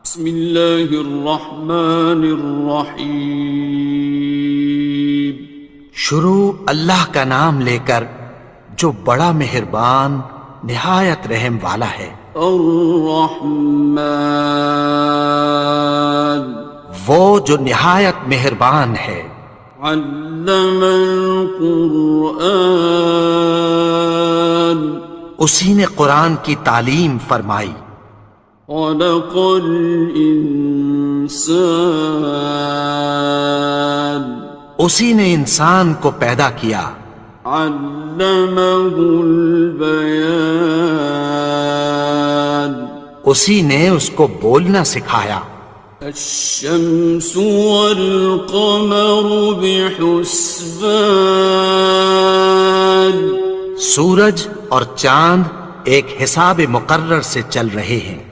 بسم اللہ الرحمن الرحیم۔ شروع اللہ کا نام لے کر جو بڑا مہربان نہایت رحم والا ہے۔ الرحمن، وہ جو نہایت مہربان ہے۔ علم القرآن، اسی نے قرآن کی تعلیم فرمائی۔ خلق الانسان، اسی نے انسان کو پیدا کیا۔ علمہ البیان، اسی نے اس کو بولنا سکھایا۔ الشمس والقمر بحسبان، سورج اور چاند ایک حساب مقرر سے چل رہے ہیں۔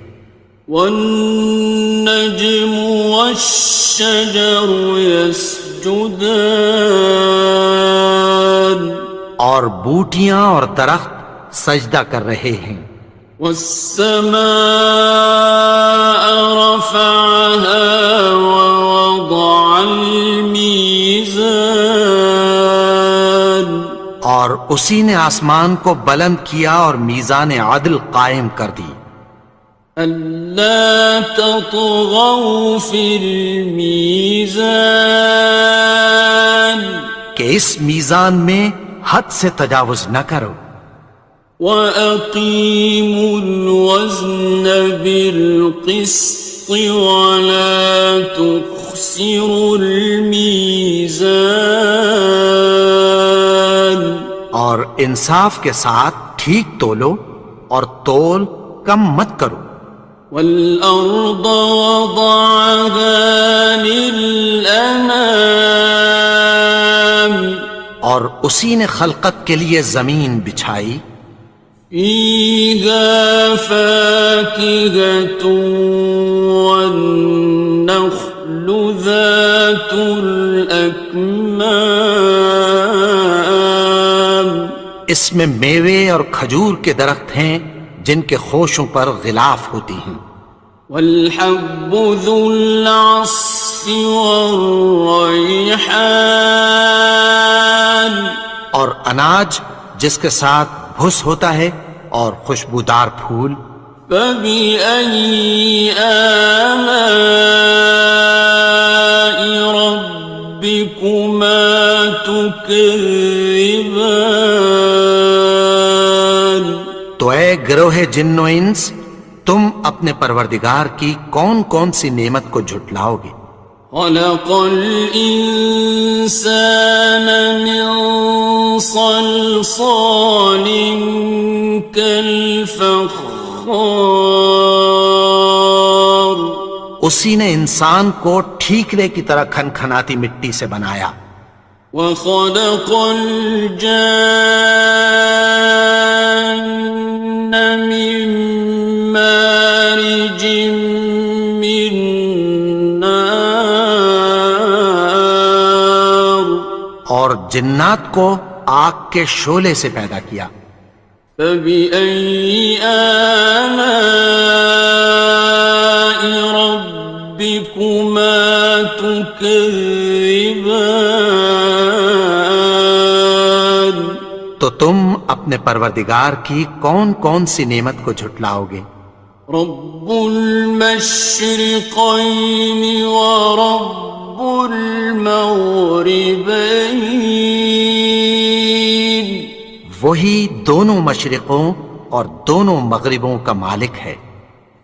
والنجم والشجر يسجدان، اور بوٹیاں اور درخت سجدہ کر رہے ہیں۔ والسماء رفعها ووضع الميزان، اور اسی نے آسمان کو بلند کیا اور میزان عدل قائم کر دی۔ ألا تطغوا في الميزان، کہ اس میزان میں حد سے تجاوز نہ کرو۔ وَأَقِيمُوا الْوَزْنَ بِالْقِسْطِ وَلَا تُخْسِرُوا الْمِيزَانَ، اور انصاف کے ساتھ ٹھیک تولو اور تول کم مت کرو۔ وَالْأَرْضَ وَضَعَهَا لِلْأَنَامِ، اور اسی نے خلقت کے لیے زمین بچھائی۔ فِيهَا فَاكِهَةٌ وَالنَّخْلُ ذَاتُ الْأَكْمَامِ، اس میں میوے اور کھجور کے درخت ہیں جن کے خوشوں پر غلاف ہوتی ہیں۔ وَالْحَبُّ ذُو الْعَصْفِ وَالرَّيْحَانِ، اور اناج جس کے ساتھ بھس ہوتا ہے اور خوشبودار پھول۔ فَبِأَيِّ آلَاءِ رَبِّكُمَا تُكَذِّبَانِ، تو اے گروہ جن و انس، تم اپنے پروردگار کی کون کون سی نعمت کو جھٹلاؤ گے؟ خَلَقَ الْإِنسَانَ مِنْ صَلْصَالٍ كَالْفَخَّارِ، اسی نے انسان کو ٹھیکرے کی طرح کھنکھناتی مٹی سے بنایا۔ وَخَلَقَ الْجَانَّ مِن مَّارِجٍ مِّن نَّارٍ، اور جنات کو آگ کے شعلے سے پیدا کیا۔ فَبِأَيِّ آلَاءِ رَبِّكُمَا تُكَذِّبَانِ، تو تم اپنے پروردگار کی کون کون سی نعمت کو جھٹلاؤ گے؟ رب المشرقين ورب المغربين، وہی دونوں مشرقوں اور دونوں مغربوں کا مالک ہے۔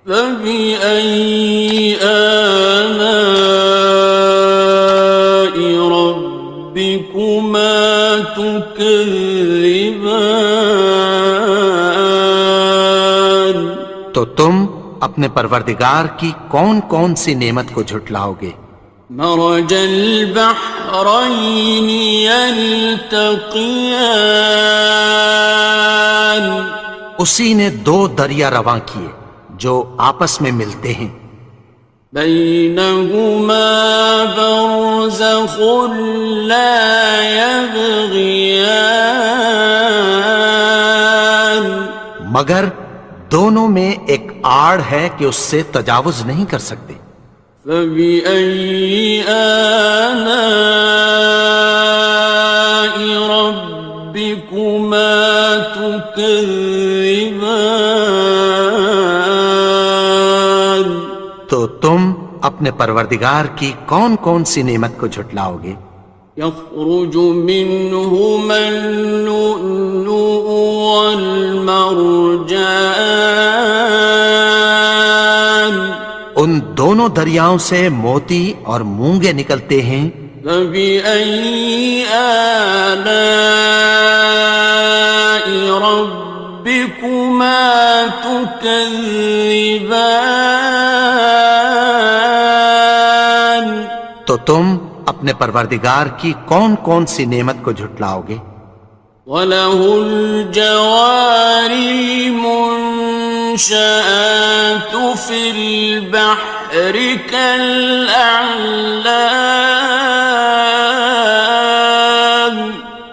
فبأي آلاء ربكما تكذبان، تو تم اپنے پروردگار کی کون کون سی نعمت کو جھٹلاؤ گے؟ مرج البحرين يلتقيان، اسی نے دو دریا رواں کیے جو آپس میں ملتے ہیں۔ بينهما برزخ لا يبغيان، مگر دونوں میں ایک آڑ ہے کہ اس سے تجاوز نہیں کر سکتے۔ فبأي آلاء ربكما تكذبان؟ تو تم اپنے پروردگار کی کون کون سی نعمت کو جھٹلاؤ گے؟ يخرج منهما اللؤلؤ والمرجان ان دونوں دریاؤں سے موتی اور مونگے نکلتے ہیں۔ فبأي آلاء ربكما تكذبان؟ تو تم اپنے پروردگار کی کون کون سی نعمت کو جھٹلاؤ گے؟ وَلَهُ الْجَوَارِ الْمُنشَآتُ فِي الْبَحْرِ كَالْأَعْلَامِ،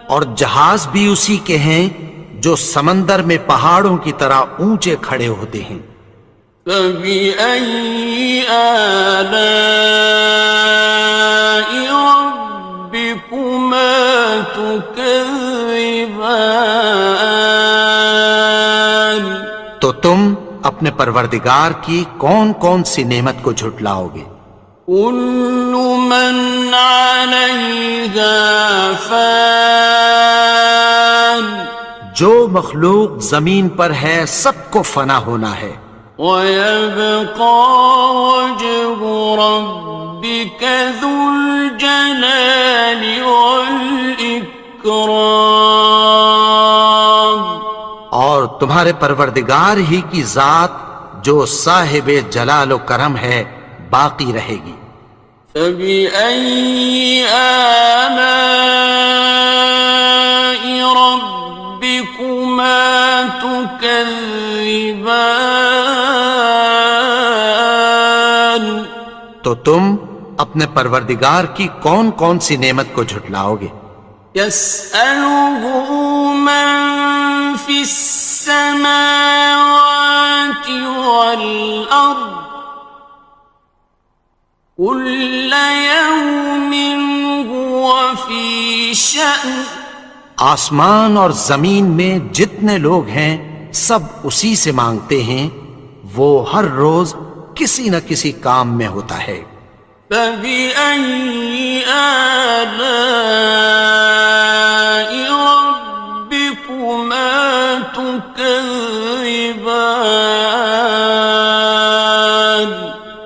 اور جہاز بھی اسی کے ہیں جو سمندر میں پہاڑوں کی طرح اونچے کھڑے ہوتے ہیں۔ فَبِأَيِّ آلَاءِ رَبِّكُمَا تُكَذِّبَانِ؟ تو تم اپنے پروردگار کی کون کون سی نعمت کو جھٹلاؤ گے؟ كُلُّ مَنْ عَلَيْهَا فَانٍ، جو مخلوق زمین پر ہے سب کو فنا ہونا ہے۔ وَيَبْقَى وَجْهُ رَبِّكَ ذُو الْجَلَالِ وَالْإِكْرَامِ، اور تمہارے پروردگار ہی کی ذات جو صاحب جلال و کرم ہے باقی رہے گی۔ فَبِأَيِّ آلَاءِ رَبِّكُمَا تُكَذِّبَانِ؟ تو تم اپنے پروردگار کی کون کون سی نعمت کو جھٹلاؤ گے؟ يَسْأَلُهُ مَن فِي السَّمَاوَاتِ وَالْأَرْضِ كُلَّ يَوْمٍ هُوَ فِي شَأْنٍ، آسمان اور زمین میں جتنے لوگ ہیں سب اسی سے مانگتے ہیں، وہ ہر روز کسی نہ کسی کام میں ہوتا ہے۔ فَبِأَيِّ آلَاءِ رَبِّكُمَا تُكَذِّبَانِ؟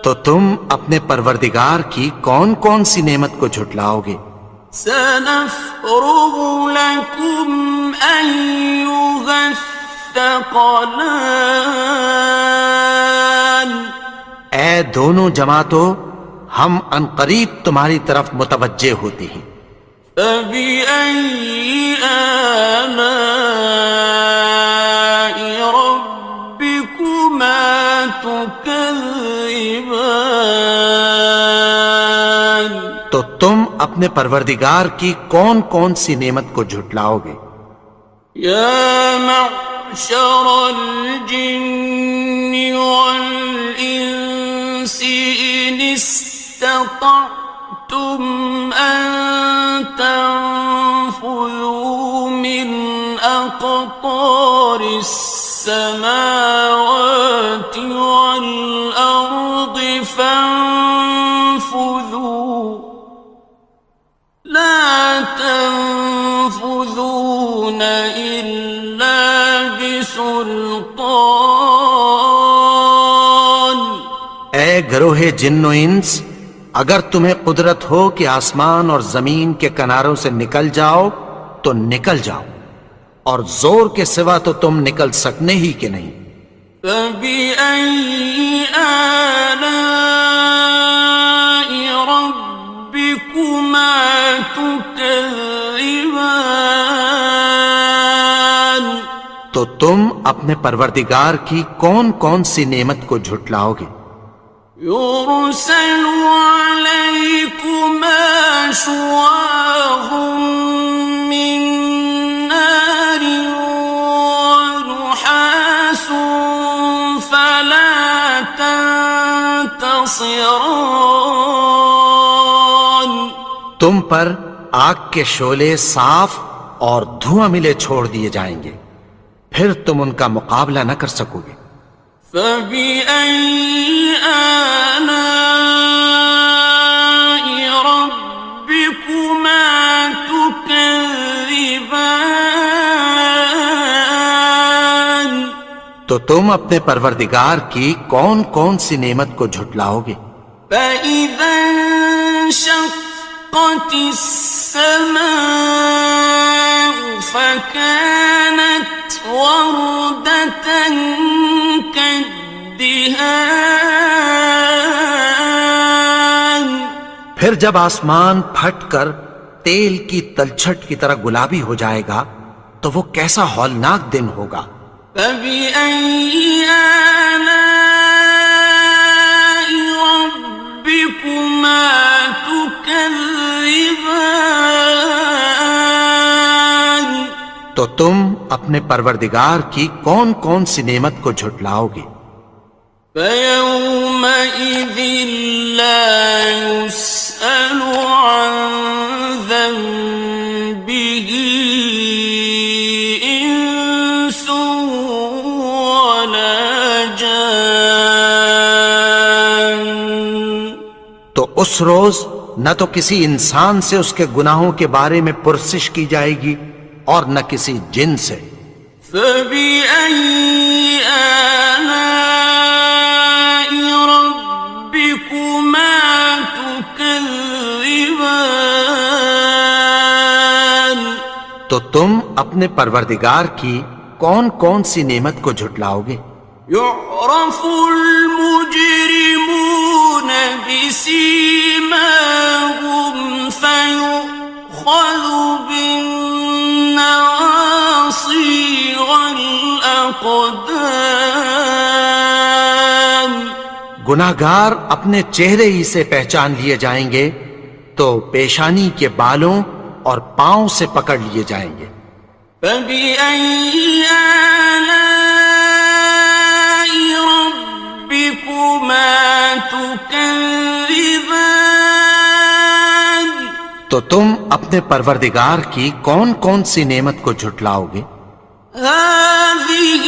تو تم اپنے پروردگار کی کون کون سی نعمت کو جھٹلاؤ گے؟ سَنَفْرُغُ لَكُمْ أَيُّهَ الثَّقَلَانِ، اے دونوں جماعتوں ہم عنقریب تمہاری طرف متوجہ ہوتے ہیں۔ فَبِأَيِّ آلَاءِ رَبِّكُمَا تُكَذِّبَانِ؟ تو تم اپنے پروردگار کی کون کون سی نعمت کو جھٹلاؤ گے؟ يَا مَعْشَرَ الْجِنِّ وَالْإِنسِ إِنِ اسْتَطَعْتُمْ أَن تَنفُذُوا مِنْ أَقْطَارِ السَّمَاوَاتِ وَالْأَرْضِ فَانفُذُوا لَا تَنفُذُونَ إِلَّا بِسُلْطَانٍ۔ اے گروہ جن و انس، اگر تمہیں قدرت ہو کہ آسمان اور زمین کے کناروں سے نکل جاؤ تو نکل جاؤ، اور زور کے سوا تو تم نکل سکنے ہی کہ نہیں۔ فَبِأَيِّ آلَاءِ رَبِّكُمَا تُكَذِّبَانِ؟ تو تم اپنے پروردگار کی کون کون سی نعمت کو جھٹلاؤ گے؟ يُرْسَلُ عَلَيْكُمَا شُوَاظٌ مِّن نَّارٍ وَنُحَاسٌ فَلَا ناصران تم پر آگ کے شعلے صاف اور دھواں ملے چھوڑ دیے جائیں گے، پھر تم ان کا مقابلہ نہ کر سکو گے۔ فَبِأَيِّ آلَاءِ رَبِّكُمَا تُكَذِّبَانِ تو تم اپنے پروردگار کی کون کون سی نعمت کو جھٹلاؤ گے؟ فَإِذَا انشَقَّتِ السَّمَاءُ فَكَانَتْ وَرْدَةً كَالدِّهَانِ پھر جب آسمان پھٹ کر تیل کی تلچھٹ کی طرح گلابی ہو جائے گا تو وہ کیسا ہولناک دن ہوگا۔ فَبِأَيِّ آلَاءِ رَبِّكُمَا تُكَذِّبَانِ تو تم اپنے پروردگار کی کون کون سی نعمت کو جھٹلاؤ گے؟ فَيَوْمَئِذٍ لَا يُسْأَلُ عَنْ ذَنبِهِ إِنسٌ وَلَا جَانٌ تو اس روز نہ تو کسی انسان سے اس کے گناہوں کے بارے میں پرسش کی جائے گی اور نہ کسی جن سے۔ فَبِأَيِّ آلَاءِ رَبِّكُمَا تُكَذِّبَانِ تو تم اپنے پروردگار کی کون کون سی نعمت کو جھٹلاؤ گے؟ يُعْرَفُ الْمُجْرِمُونَ بِسِيمَاهُمْ فَيُؤْخَذُ بِالنَّوَاصِي وَالْأَقْدَامِ گناہگار اپنے چہرے ہی سے پہچان لیے جائیں گے تو پیشانی کے بالوں اور پاؤں سے پکڑ لیے جائیں گے۔ فَبِأَيِّ آلَاءِ رَبِّكُمَا تُكَذِّبَانِ تو تم اپنے پروردگار کی کون کون سی نعمت کو جھٹلاؤ گے؟ هَٰذِهِ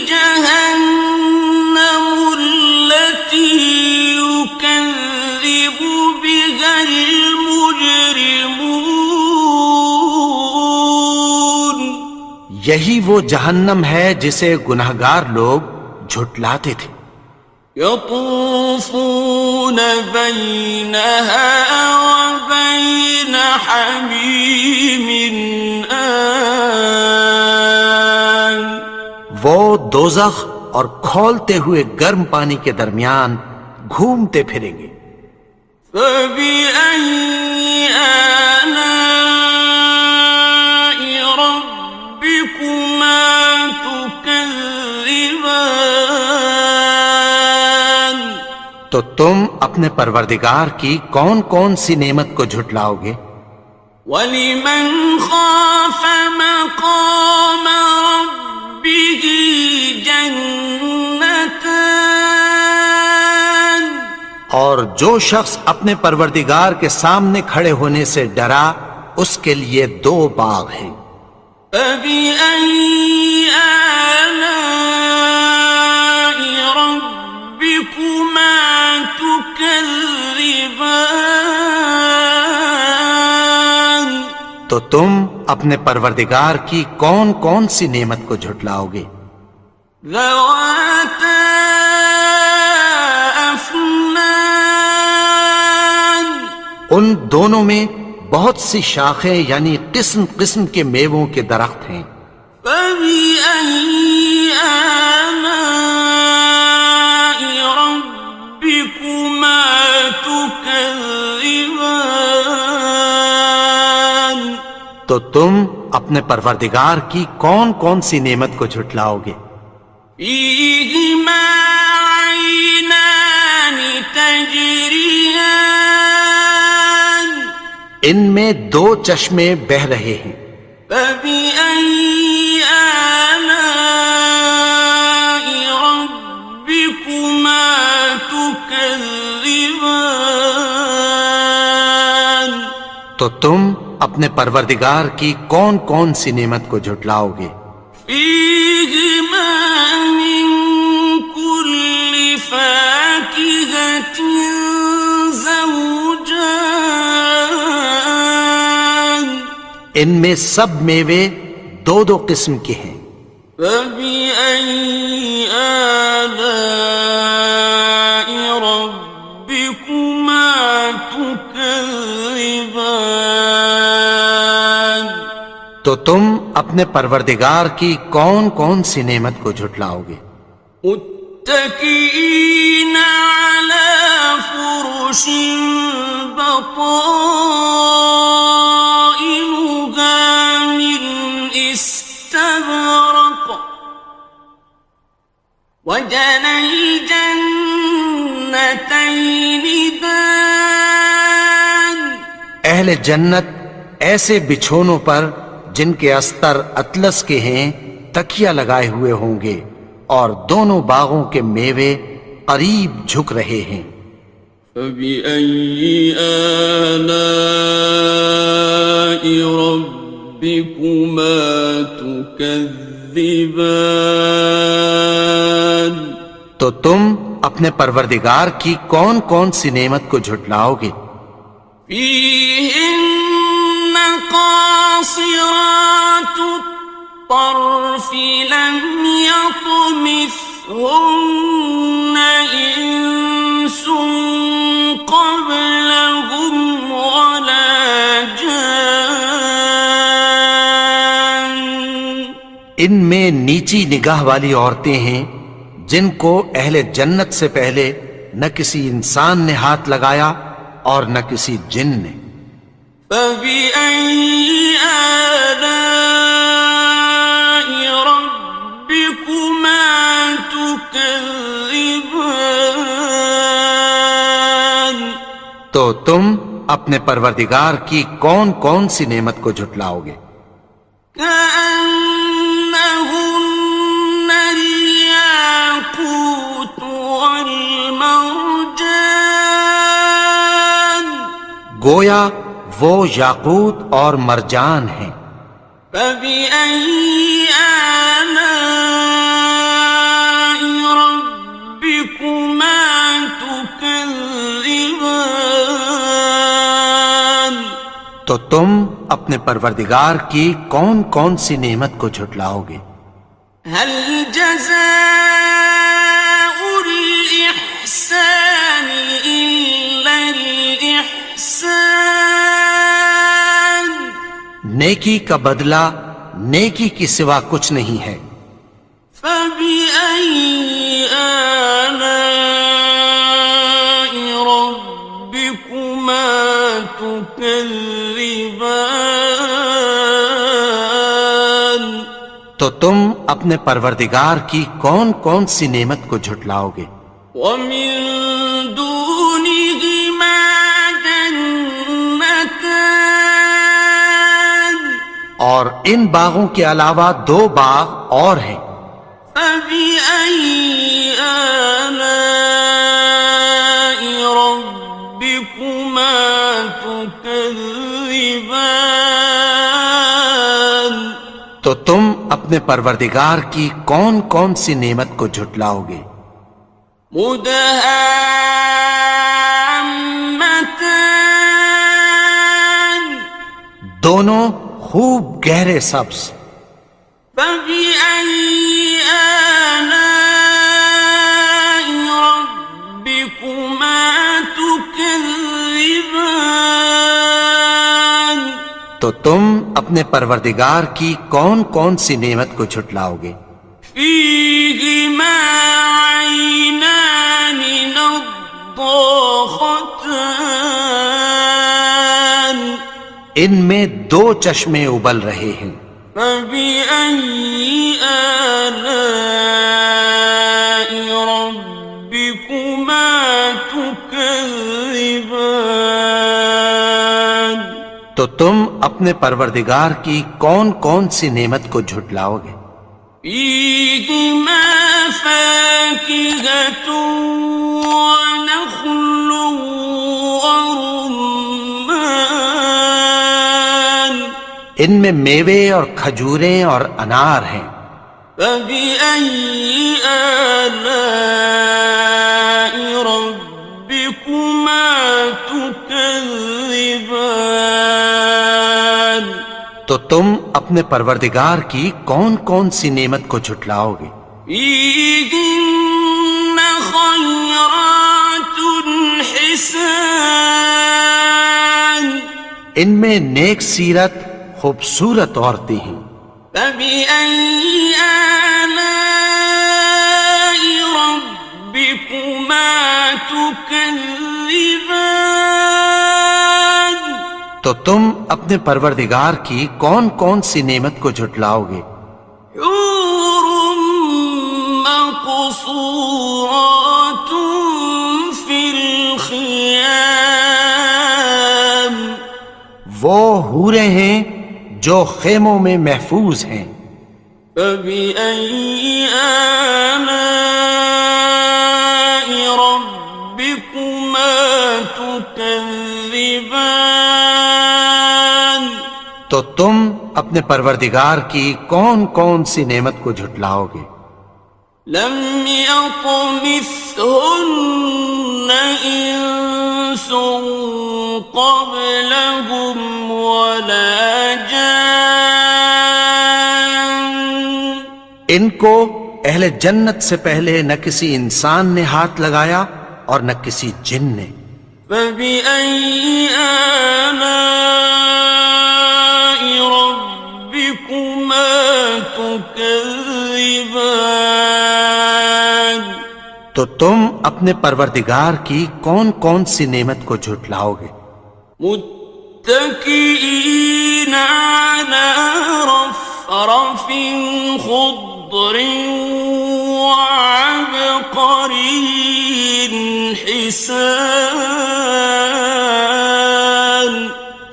جَهَنَّمُ الَّتِي يُكَذِّبُ بِهَا الْمُجْرِمُونَ یہی وہ جہنم ہے جسے گناہگار لوگ جھٹلاتے تھے۔ يَطُوفُونَ بَيْنَهَا وَبَيْنَ حَمِيمٍ آنٍ وہ دوزخ اور کھولتے ہوئے گرم پانی کے درمیان گھومتے پھریں گے۔ فَبِأَيِّ آلَاءِ رَبِّكُمَا تُكَذِّبَانِ تو تم اپنے پروردگار کی کون کون سی نعمت کو جھٹلاؤ گے؟ وَلِمَنْ خَافَ مَقَامَ رَبِّهِ جَنَّتَانِ اور جو شخص اپنے پروردگار کے سامنے کھڑے ہونے سے ڈرا اس کے لیے دو باغ ہیں۔ فَبِأَيِّ آلَاءِ رَبِّكُمَا تُكَذِّبَانِ تو تم اپنے پروردگار کی کون کون سی نعمت کو جھٹلاؤ گے؟ ذَوَاتَا أَفْنَانٍ ان دونوں میں بہت سی شاخیں یعنی قسم قسم کے میووں کے درخت ہیں۔ فَبِأَيِّ آلَاءِ رَبِّكُمَا تُكَذِّبَانِ تو تم اپنے پروردگار کی کون کون سی نعمت کو جھٹلاؤ گے؟ فِيهِمَا عَيْنَانِ تَجْرِيَانِ ان میں دو چشمے بہہ رہے ہیں۔ فَبِأَيِّ آلَاءِ رَبِّكُمَا تُكَذِّبَانِ تكذبان تو تم اپنے پروردگار کی کون کون سی نعمت کو جھٹلاؤ گے؟ فيهما من كل فاكهة زوجان ان میں سب میوے دو دو قسم کے ہیں۔ فبأي آلاء ربكما تكذبان تو تم اپنے پروردگار کی کون کون سی نعمت کو جھٹلاؤ گے؟ متكئين على فرش بطائنها من استبرق وجنى الجنتين دان اہل جنت ایسے بچھونوں پر جن کے استر اطلس کے ہیں تکیہ لگائے ہوئے ہوں گے، اور دونوں باغوں کے میوے قریب جھک رہے ہیں۔ فبأي آلاء ربكما تكذبان تو تم اپنے پروردگار کی کون کون سی نعمت کو جھٹلاؤ گے؟ فيهن قاصرات الطرف لم يطمثهن إنس قبلهم ولا جان ان میں نیچی نگاہ والی عورتیں ہیں جن کو اہل جنت سے پہلے نہ کسی انسان نے ہاتھ لگایا اور نہ کسی جن نے۔ فبأي آلاء ربكما تكذبان تو تم اپنے پروردگار کی کون کون سی نعمت کو جھٹلاؤ گے؟ كأنهن الياقوت والمرجان گویا وہ یاقوت اور مرجان ہیں۔ فبأي آلاء ربكما تكذبان تو تم اپنے پروردگار کی کون کون سی نعمت کو جھٹلاؤ گے؟ هل جزاء الإحسان إلا الإحسان نیکی کا بدلہ نیکی کی سوا کچھ نہیں ہے۔ فبأي آلاء ربكما تكذبان تو تم اپنے پروردگار کی کون کون سی نعمت کو جھٹلاؤ گے؟ ومن دونهما جنتان اور ان باغوں کے علاوہ دو باغ اور ہیں۔ فبأي آلاء ربكما تكذبان تو تم اپنے پروردگار کی کون کون سی نعمت کو جھٹلاؤ گے؟ مدهامتان دونوں خوب گہرے سبز۔ فبأي آلاء ربكما تكذبان تو تم اپنے پروردگار کی کون کون سی نعمت کو جھٹلاؤ گے؟ فيهما عينان نضاختان ان میں دو چشمے ابل رہے ہیں۔ فبأي آلاء ربكما تكذبان تو تم اپنے پروردگار کی کون کون سی نعمت کو جھٹلاؤ گے؟ فيهما فاكهة ونخل ان میں میوے اور کھجوریں اور انار ہیں۔ فبأي آلاء ربكما تكذبان؟ تو تم اپنے پروردگار کی کون کون سی نعمت کو جھٹلاؤ گے؟ فيهن خيرات حسان، ان میں نیک سیرت خوبصورت عورتیں ہیں۔ فبأي آلاء ربكما تكذبان؟ تو تم اپنے پروردگار کی کون کون سی نعمت کو جھٹلاؤ گے؟ حور مقصورات في الخيام، وہ حوریں ہیں جو خیموں میں محفوظ ہیں۔ فبأي آلاء ربكما تكذبان؟ تو تم اپنے پروردگار کی کون کون سی نعمت کو جھٹلاؤ گے؟ لم يطمثهن إنس قبلهم ولا جان، ان کو اہل جنت سے پہلے نہ کسی انسان نے ہاتھ لگایا اور نہ کسی جن نے۔ فبأي آلاء ربكما تكذبان؟ تو تم اپنے پروردگار کی کون کون سی نعمت کو جھٹلاؤ گے؟ متكئين على رفرف خضر وعبقري حسان،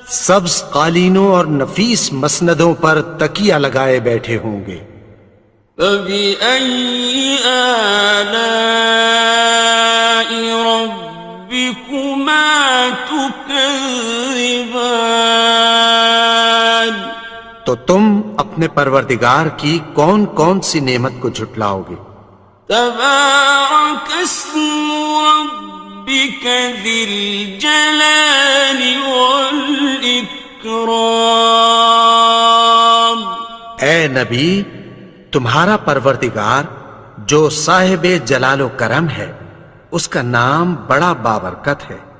سبز قالینوں اور نفیس مسندوں پر تکیہ لگائے بیٹھے ہوں گے۔ فبأي آلاء ربكما تكذبان؟ تو تم اپنے پروردگار کی کون کون سی نعمت کو جھٹلاؤ گے؟ تبارك اسم ربك ذي الجلال والإكرام۔ اے نبی، تمہارا پروردگار جو صاحب جلال و کرم ہے، اس کا نام بڑا بابرکت ہے۔